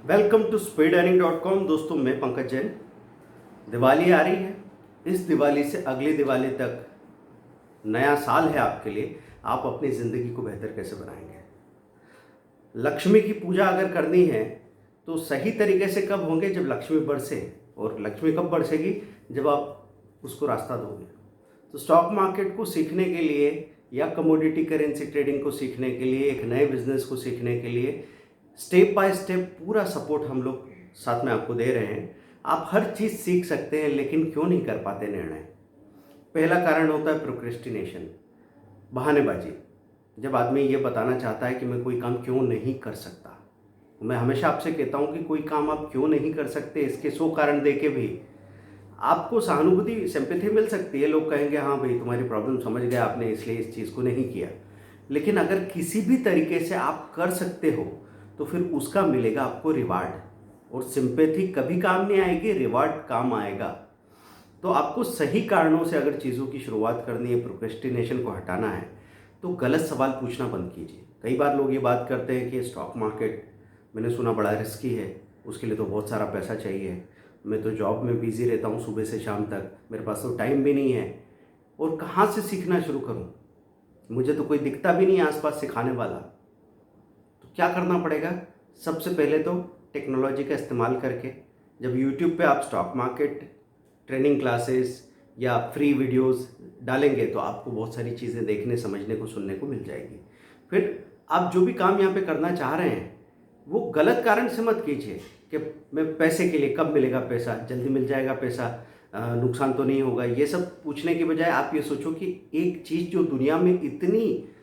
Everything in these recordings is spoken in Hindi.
Welcome to speedearning.com। दोस्तों, मैं पंकज जैन। दिवाली आ रही है। इस दिवाली से अगली दिवाली तक नया साल है आपके लिए। आप अपनी ज़िंदगी को बेहतर कैसे बनाएंगे? लक्ष्मी की पूजा अगर करनी है तो सही तरीके से कब होंगे? जब लक्ष्मी बरसे। और लक्ष्मी कब बरसेगी? जब आप उसको रास्ता दोगे। तो स्टॉक मार्केट को सीखने के लिए या कमोडिटी करेंसी ट्रेडिंग को सीखने के लिए, एक नए बिजनेस को सीखने के लिए स्टेप बाय स्टेप पूरा सपोर्ट हम लोग साथ में आपको दे रहे हैं। आप हर चीज़ सीख सकते हैं, लेकिन क्यों नहीं कर पाते निर्णय? पहला कारण होता है प्रोक्रेस्टिनेशन, बहानेबाजी। जब आदमी ये बताना चाहता है कि मैं कोई काम क्यों नहीं कर सकता, तो मैं हमेशा आपसे कहता हूँ कि कोई काम आप क्यों नहीं कर सकते, इसके 100 कारण दे के भी आपको सहानुभूति, सिंपैथी मिल सकती है। लोग कहेंगे हाँ भाई, तुम्हारी प्रॉब्लम समझ गए आपने, इसलिए इस चीज़ को नहीं किया। लेकिन अगर किसी भी तरीके से आप कर सकते हो तो फिर उसका मिलेगा आपको रिवार्ड। और सिंपैथी कभी काम नहीं आएगी, रिवार्ड काम आएगा। तो आपको सही कारणों से अगर चीज़ों की शुरुआत करनी है, प्रोक्रेस्टिनेशन को हटाना है, तो गलत सवाल पूछना बंद कीजिए। कई बार लोग ये बात करते हैं कि स्टॉक मार्केट मैंने सुना बड़ा रिस्की है, उसके लिए तो बहुत सारा पैसा चाहिए, मैं तो जॉब में बिज़ी रहता हूँ सुबह से शाम तक, मेरे पास तो टाइम भी नहीं है, और कहाँ से सीखना शुरू करूँ? मुझे तो कोई दिखता भी नहीं आसपास सिखाने वाला। तो क्या करना पड़ेगा? सबसे पहले तो टेक्नोलॉजी का इस्तेमाल करके, जब यूट्यूब पे आप स्टॉक मार्केट ट्रेनिंग क्लासेस या फ्री वीडियोस डालेंगे तो आपको बहुत सारी चीज़ें देखने, समझने को, सुनने को मिल जाएगी। फिर आप जो भी काम यहाँ पे करना चाह रहे हैं वो गलत कारण से मत कीजिए कि मैं पैसे के लिए, कब मिलेगा पैसा, जल्दी मिल जाएगा पैसा, नुकसान तो नहीं होगा। ये सब पूछने के बजाय आप ये सोचो कि एक चीज़ जो दुनिया में इतनी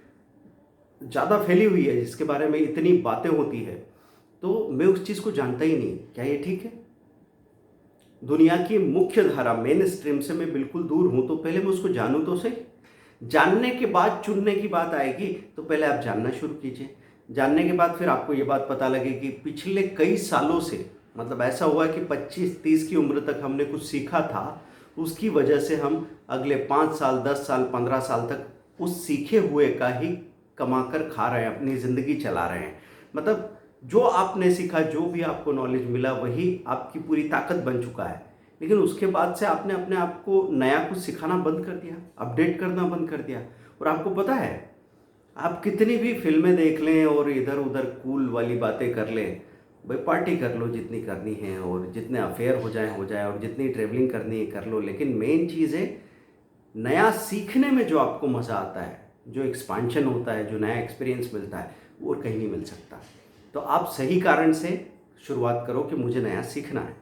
ज़्यादा फैली हुई है, जिसके बारे में इतनी बातें होती है, तो मैं उस चीज़ को जानता ही नहीं, क्या ये ठीक है? दुनिया की मुख्य धारा, मेन स्ट्रीम से मैं बिल्कुल दूर हूँ, तो पहले मैं उसको जानूँ तो सही। जानने के बाद चुनने की बात आएगी, तो पहले आप जानना शुरू कीजिए। जानने के बाद फिर आपको ये बात पता लगेगी, पिछले कई सालों से, मतलब ऐसा हुआ कि 25-30 की उम्र तक हमने कुछ सीखा था, उसकी वजह से हम अगले 5 साल, 10 साल, 15 साल तक उस सीखे हुए का ही कमाकर खा रहे हैं, अपनी ज़िंदगी चला रहे हैं। मतलब जो आपने सीखा, जो भी आपको नॉलेज मिला, वही आपकी पूरी ताकत बन चुका है। लेकिन उसके बाद से आपने अपने आप को नया कुछ सिखाना बंद कर दिया, अपडेट करना बंद कर दिया। और आपको पता है, आप कितनी भी फिल्में देख लें और इधर उधर कूल वाली बातें कर लें, भाई पार्टी कर लो जितनी करनी है, और जितने अफेयर हो जाए, और जितनी ट्रेवलिंग करनी है कर लो, लेकिन मेन चीज़ है नया सीखने में जो आपको मज़ा आता है, जो एक्सपांशन होता है, जो नया एक्सपीरियंस मिलता है, वो और कहीं नहीं मिल सकता। तो आप सही कारण से शुरुआत करो कि मुझे नया सीखना है।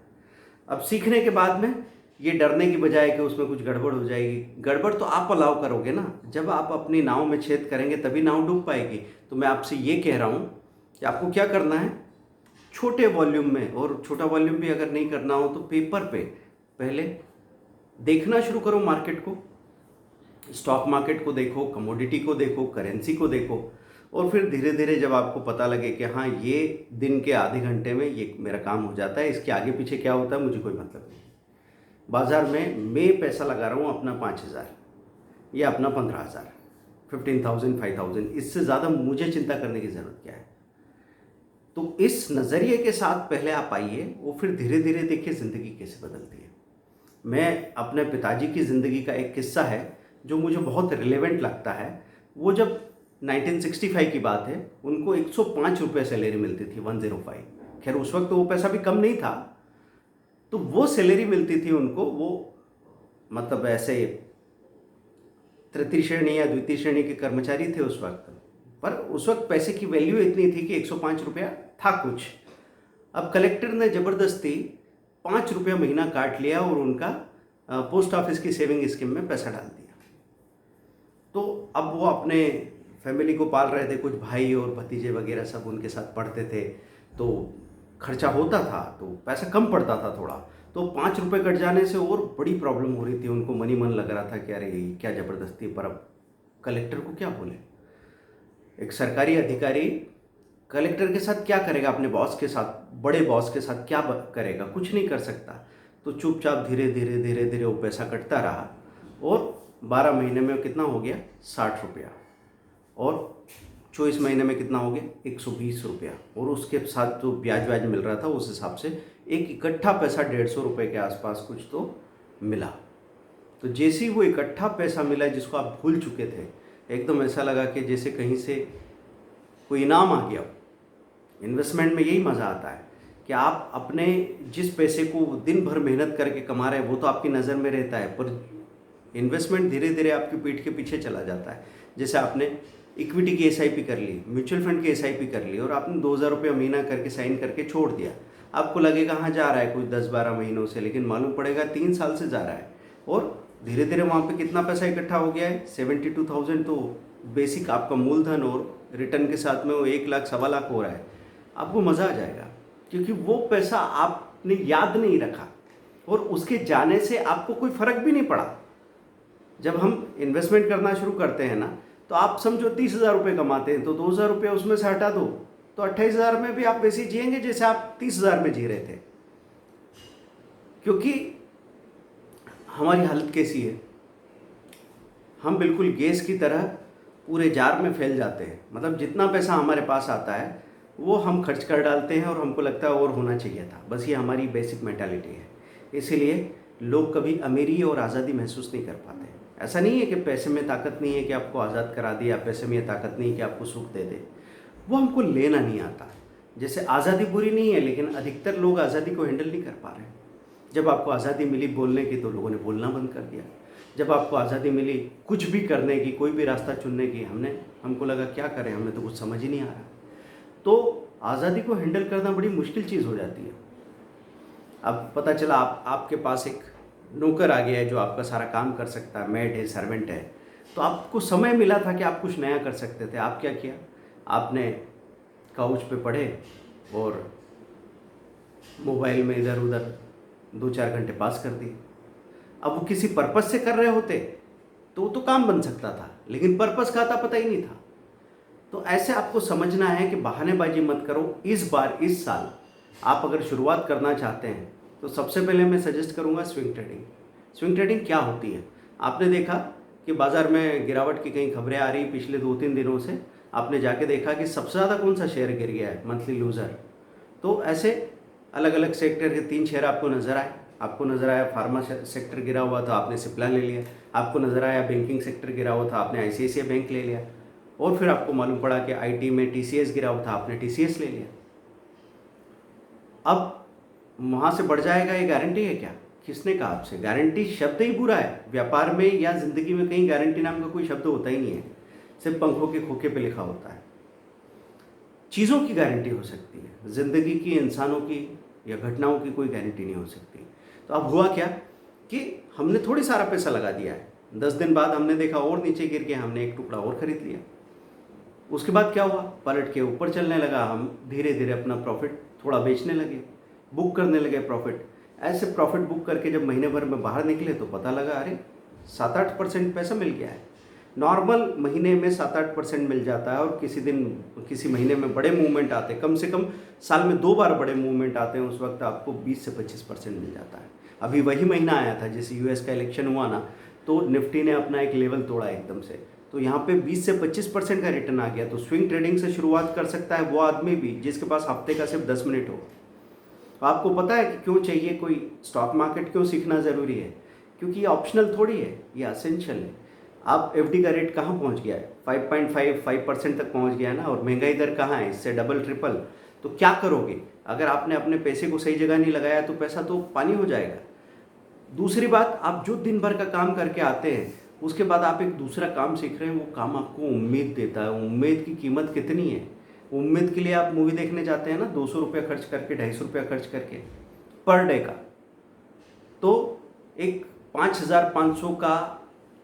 अब सीखने के बाद में ये डरने की बजाय कि उसमें कुछ गड़बड़ हो जाएगी, गड़बड़ तो आप अलाउ करोगे ना। जब आप अपनी नाव में छेद करेंगे तभी नाव डूब पाएगी। तो मैं आपसे ये कह रहा हूँ कि आपको क्या करना है, छोटे वॉल्यूम में, और छोटा वॉल्यूम भी अगर नहीं करना हो तो पेपर पे पहले देखना शुरू करो मार्केट को। स्टॉक मार्केट को देखो, कमोडिटी को देखो, करेंसी को देखो, और फिर धीरे धीरे जब आपको पता लगे कि हाँ, ये दिन के आधे घंटे में ये मेरा काम हो जाता है, इसके आगे पीछे क्या होता है मुझे कोई मतलब नहीं। बाज़ार में मैं पैसा लगा रहा हूँ अपना 5,000 या अपना 15,000, 15,000, 5,000, इससे ज़्यादा मुझे चिंता करने की ज़रूरत क्या है? तो इस नज़रिए के साथ पहले आप आइए, वो फिर धीरे धीरे देखिए ज़िंदगी कैसे बदलती है। मैं अपने पिताजी की ज़िंदगी का एक किस्सा है जो मुझे बहुत रिलेवेंट लगता है। वो जब 1965 की बात है, उनको 105 रुपये सैलरी मिलती थी, 105। खैर उस वक्त तो वो पैसा भी कम नहीं था। तो वो सैलरी मिलती थी उनको, वो मतलब ऐसे तृतीय श्रेणी या द्वितीय श्रेणी के कर्मचारी थे उस वक्त। पर उस वक्त पैसे की वैल्यू इतनी थी कि 105 रुपया था कुछ। अब कलेक्टर ने ज़बरदस्ती 5 रुपया महीना काट लिया और उनका पोस्ट ऑफिस की सेविंग स्कीम में पैसा डाल दिया। तो अब वो अपने फैमिली को पाल रहे थे, कुछ भाई और भतीजे वगैरह सब उनके साथ पढ़ते थे, तो खर्चा होता था, तो पैसा कम पड़ता था थोड़ा। तो 5 रुपये कट जाने से और बड़ी प्रॉब्लम हो रही थी उनको, मन ही मन लग रहा था कि अरे ये क्या ज़बरदस्ती। पर अब कलेक्टर को क्या बोले? एक सरकारी अधिकारी कलेक्टर के साथ क्या करेगा? अपने बॉस के साथ, बड़े बॉस के साथ क्या करेगा? कुछ नहीं कर सकता। तो चुपचाप धीरे धीरे धीरे धीरे वो पैसा कटता रहा, और 12 महीने में कितना हो गया? 60 रुपया। और 24 महीने में कितना हो गया 120 रुपया, और उसके साथ जो ब्याज व्याज मिल रहा था उस हिसाब से एक इकट्ठा पैसा 150 रुपये के आसपास कुछ तो मिला। तो जैसे ही वो इकट्ठा पैसा मिला जिसको आप भूल चुके थे, एकदम ऐसा लगा कि जैसे कहीं से कोई इनाम आ गया। इन्वेस्टमेंट में यही मज़ा आता है कि आप अपने जिस पैसे को दिन भर मेहनत करके कमा रहे हैं वो तो आपकी नज़र में रहता है, पर इन्वेस्टमेंट धीरे धीरे आपकी पीठ के पीछे चला जाता है। जैसे आपने इक्विटी की एसआईपी कर ली, म्यूचुअल फंड की एसआईपी कर ली, और आपने 2000 रुपये महीना करके साइन करके छोड़ दिया। आपको लगेगा हाँ जा रहा है कुछ 10-12 महीनों से, लेकिन मालूम पड़ेगा 3 साल से जा रहा है, और धीरे धीरे वहाँ पे कितना पैसा इकट्ठा हो गया है 72,000। तो बेसिक आपका मूलधन और रिटर्न के साथ में वो 1 लाख 1.25 लाख हो रहा है। आपको मज़ा आ जाएगा, क्योंकि वो पैसा आपने याद नहीं रखा और उसके जाने से आपको कोई फ़र्क भी नहीं पड़ा। जब हम इन्वेस्टमेंट करना शुरू करते हैं ना, तो आप समझो 30,000 रुपये कमाते हैं, तो 2,000 रुपये उसमें से हटा दो तो 28,000 में भी आप वैसे ही जिएंगे जैसे आप 30,000 में जी रहे थे। क्योंकि हमारी हालत कैसी है, हम बिल्कुल गैस की तरह पूरे जार में फैल जाते हैं। मतलब जितना पैसा हमारे पास आता है वो हम खर्च कर डालते हैं और हमको लगता है और होना चाहिए था। बस ये हमारी बेसिक मेंटालिटी है। इसीलिए लोग कभी अमीरी और आज़ादी महसूस नहीं कर पाते। ऐसा नहीं है कि पैसे में ताकत नहीं है कि आपको आज़ाद करा दे, या पैसे में ये ताकत नहीं है कि आपको सुख दे दे, वो हमको लेना नहीं आता। जैसे आज़ादी बुरी नहीं है, लेकिन अधिकतर लोग आज़ादी को हैंडल नहीं कर पा रहे। जब आपको आज़ादी मिली बोलने की, तो लोगों ने बोलना बंद कर दिया। जब आपको आज़ादी मिली कुछ भी करने की, कोई भी रास्ता चुनने की, हमको लगा क्या करें, हमें तो कुछ समझ ही नहीं आ रहा। तो आज़ादी को हैंडल करना बड़ी मुश्किल चीज़ हो जाती है। अब पता चला आपके पास एक नौकर आ गया है जो आपका सारा काम कर सकता है, मेड है, सर्वेंट है। तो आपको समय मिला था कि आप कुछ नया कर सकते थे। आप क्या किया, आपने काउच पे पड़े और मोबाइल में इधर उधर 2-4 घंटे पास कर दिए। अब वो किसी पर्पस से कर रहे होते तो काम बन सकता था, लेकिन पर्पस का था पता ही नहीं था। तो ऐसे आपको समझना है कि बहानेबाजी मत करो। इस बार इस साल आप अगर शुरुआत करना चाहते हैं तो सबसे पहले मैं सजेस्ट करूंगा स्विंग ट्रेडिंग। स्विंग ट्रेडिंग क्या होती है, आपने देखा कि बाज़ार में गिरावट की कई खबरें आ रही पिछले 2-3 दिनों से। आपने जाके देखा कि सबसे ज़्यादा कौन सा शेयर गिर गया है, मंथली लूज़र। तो ऐसे अलग अलग सेक्टर के 3 शेयर आपको नज़र आए। आपको नज़र आया फार्मा सेक्टर गिरा हुआ था, आपने सिप्ला ले लिया। आपको नज़र आया बैंकिंग सेक्टर गिरा हुआ था, आपने आईसीआईसीआई बैंक ले लिया। और फिर आपको मालूम पड़ा कि आईटी में टीसीएस गिरा हुआ था, आपने टीसीएस ले लिया। अब वहाँ से बढ़ जाएगा ये गारंटी है क्या? किसने कहा आपसे? गारंटी शब्द ही बुरा है। व्यापार में या ज़िंदगी में कहीं गारंटी नाम का कोई शब्द होता ही नहीं है, सिर्फ पंखों के खोखे पे लिखा होता है। चीज़ों की गारंटी हो सकती है, ज़िंदगी की, इंसानों की या घटनाओं की कोई गारंटी नहीं हो सकती। तो अब हुआ क्या कि हमने थोड़ी सारा पैसा लगा दिया है, 10 दिन बाद हमने देखा और नीचे गिर गया, हमने एक टुकड़ा और खरीद लिया। उसके बाद क्या हुआ, पलट के ऊपर चलने लगा, हम धीरे धीरे अपना प्रॉफिट थोड़ा बेचने लगे, बुक करने लगे प्रॉफिट। ऐसे प्रॉफिट बुक करके जब महीने भर में बाहर निकले तो पता लगा अरे 7-8% पैसा मिल गया है। नॉर्मल महीने में 7-8% मिल जाता है, और किसी दिन किसी महीने में बड़े मूवमेंट आते हैं, कम से कम साल में 2 बार बड़े मूवमेंट आते हैं, उस वक्त आपको 20 से 25% मिल जाता है। अभी वही महीना आया था जैसे यूएस का इलेक्शन हुआ ना, तो निफ्टी ने अपना एक लेवल तोड़ा एकदम से, तो यहाँ पे 20 से 25% का रिटर्न आ गया। तो स्विंग ट्रेडिंग से शुरुआत कर सकता है वो आदमी भी जिसके पास हफ्ते का सिर्फ 10 मिनट हो। तो आपको पता है कि क्यों चाहिए कोई स्टॉक मार्केट, क्यों सीखना ज़रूरी है? क्योंकि ये ऑप्शनल थोड़ी है, ये असेंशियल है। आप एफडी का रेट कहाँ पहुँच गया है? 5.5% तक पहुँच गया है ना, और महंगाई दर कहाँ है? इससे डबल ट्रिपल। तो क्या करोगे अगर आपने अपने पैसे को सही जगह नहीं लगाया? तो पैसा तो पानी हो जाएगा। दूसरी बात, आप जो दिन भर का काम करके आते हैं उसके बाद आप एक दूसरा काम सीख रहे हैं, वो काम आपको उम्मीद देता है। उम्मीद की कीमत कितनी है? उम्मीद के लिए आप मूवी देखने जाते हैं ना, 200 रुपया खर्च करके, 250 रुपया खर्च करके पर डे का। तो एक 5,500 का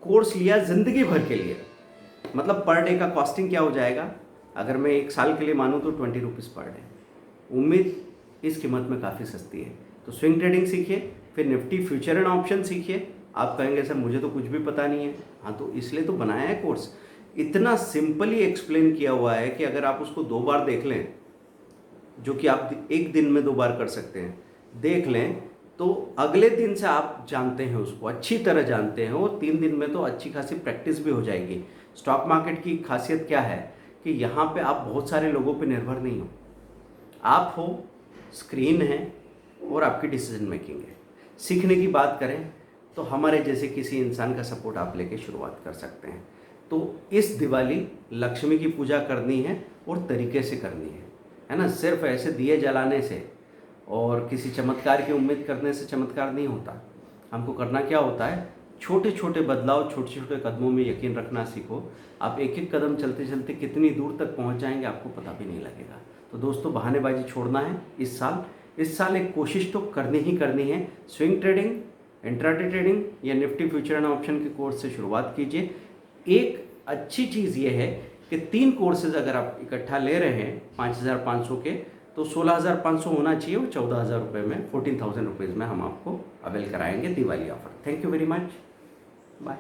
कोर्स लिया ज़िंदगी भर के लिए, मतलब पर डे का कॉस्टिंग क्या हो जाएगा? अगर मैं 1 साल के लिए मानूँ तो 20 रुपीज़ पर डे। उम्मीद इस कीमत में काफ़ी सस्ती है। तो स्विंग ट्रेडिंग सीखिए, फिर निफ्टी फ्यूचर एंड ऑप्शन सीखिए। आप कहेंगे सर मुझे तो कुछ भी पता नहीं है। हाँ, तो इसलिए तो बनाया है कोर्स। इतना सिंपली एक्सप्लेन किया हुआ है कि अगर आप उसको 2 बार देख लें, जो कि आप एक दिन में 2 बार कर सकते हैं, देख लें तो अगले दिन से आप जानते हैं, उसको अच्छी तरह जानते हैं, और 3 दिन में तो अच्छी खासी प्रैक्टिस भी हो जाएगी। स्टॉक मार्केट की खासियत क्या है कि यहाँ पे आप बहुत सारे लोगों पे निर्भर नहीं हो। आप हो, स्क्रीन है और आपकी डिसीजन मेकिंग है। सीखने की बात करें तो हमारे जैसे किसी इंसान का सपोर्ट आप लेके शुरुआत कर सकते हैं। तो इस दिवाली लक्ष्मी की पूजा करनी है और तरीके से करनी है ना। सिर्फ ऐसे दिए जलाने से और किसी चमत्कार की उम्मीद करने से चमत्कार नहीं होता। हमको करना क्या होता है, छोटे छोटे बदलाव, छोटे छोटे कदमों में यकीन रखना सीखो। आप एक एक कदम चलते चलते कितनी दूर तक पहुंच जाएंगे आपको पता भी नहीं लगेगा। तो दोस्तों, बहानेबाजी छोड़ना है इस साल एक कोशिश तो करनी ही करनी है। स्विंग ट्रेडिंग, इंट्राडे ट्रेडिंग या निफ्टी फ्यूचर एंड ऑप्शन के कोर्स से शुरुआत कीजिए। एक अच्छी चीज़ ये है कि 3 कोर्सेज अगर आप इकट्ठा ले रहे हैं 5,500 के, तो 16,500 होना चाहिए और 14,000 रुपये में, 14,000 रुपीज़ में हम आपको अवेल कराएंगे Diwali offer. Thank you very much, bye.